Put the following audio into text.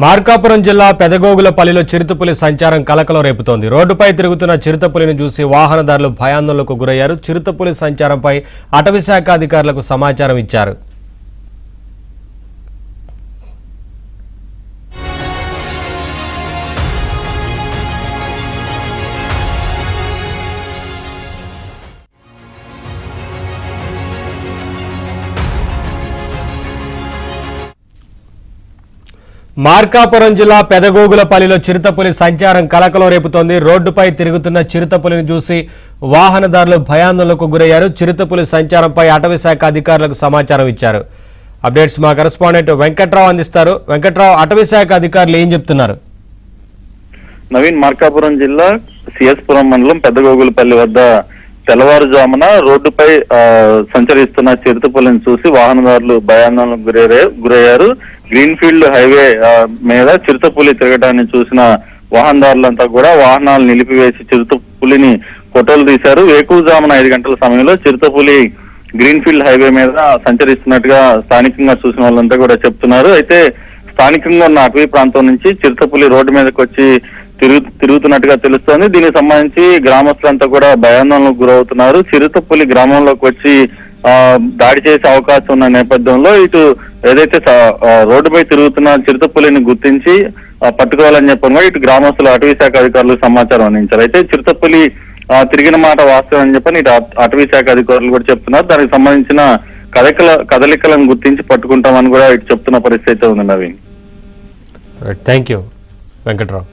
మార్కాపురం జిల్లా పెదగోగులపల్లిలో చిరుతపులి సంచారం కలకలం రేపుతోంది. రోడ్డుపై తిరుగుతున్న చిరుతపులిని చూసి వాహనదారులు భయాందోళనకు గురయ్యారు. చిరుతపులి సంచారంపై అటవీశాఖ అధికారులకు సమాచారం ఇచ్చారు. మార్కాపురం జిల్లా పెదగోగులపల్లిలో చిరుతపులి సంచారం కలకలం రేపుతోంది. రోడ్డుపై తిరుగుతున్న చిరుతపులిని చూసి వాహనదారులు భయాందోళనకు గురయ్యారు. చిరుతపులి సంచారంపై అటవీశాఖ అధికారులకు సమాచారం ఇచ్చారు. అప్డేట్స్ మా కరెస్పాండెంట్ వెంకట్రావు అందిస్తారు. వెంకట్రావు, అటవీశాఖ అధికారులు ఏం చెప్తున్నారు? నవీన్, మార్కాపురం జిల్లా సిఎస్పురం మండలం పెద్దగోగులపల్లి వద్ద తెల్లవారుజామున రోడ్డుపై సంచరిస్తున్న చిరుతపులిని చూసి వాహనదారులు భయాందోళనకు గురయ్యారు. గ్రీన్ ఫీల్డ్ హైవే మీద చిరుతపులి తిరగడాన్ని చూసిన వాహనదారులంతా కూడా వాహనాలు నిలిపివేసి చిరుతపులిని ఫోటోలు తీశారు. వేకువజామున 5 గంటల సమయంలో చిరుతపులి గ్రీన్ ఫీల్డ్ హైవే మీద సంచరిస్తున్నట్టుగా స్థానికంగా చూసిన వాళ్ళంతా కూడా చెప్తున్నారు. అయితే స్థానికంగా ఉన్న అటవీ ప్రాంతం నుంచి చిరుతపులి రోడ్డు మీదకి వచ్చి తిరుగుతున్నట్టుగా తెలుస్తోంది. దీనికి సంబంధించి గ్రామస్తులంతా కూడా భయాందోళనకు గురవుతున్నారు. చిరుతపులి గ్రామంలోకి వచ్చి దాడి చేసే అవకాశం ఉన్న నేపథ్యంలో ఇటు ఏదైతే రోడ్డుపై తిరుగుతున్న చిరుతపులిని గుర్తించి పట్టుకోవాలని చెప్పగా ఇటు గ్రామస్తులు అటవీశాఖ అధికారులకు సమాచారం అందించారు. అయితే చిరుతపులి తిరిగిన మాట వాస్తవం అని చెప్పని ఇటు అటవీశాఖ అధికారులు కూడా చెప్తున్నారు. దానికి సంబంధించిన కదలికలను గుర్తించి పట్టుకుంటామని కూడా ఇటు చెప్తున్న పరిస్థితి ఉంది. Naveen, thank you Venkatrao.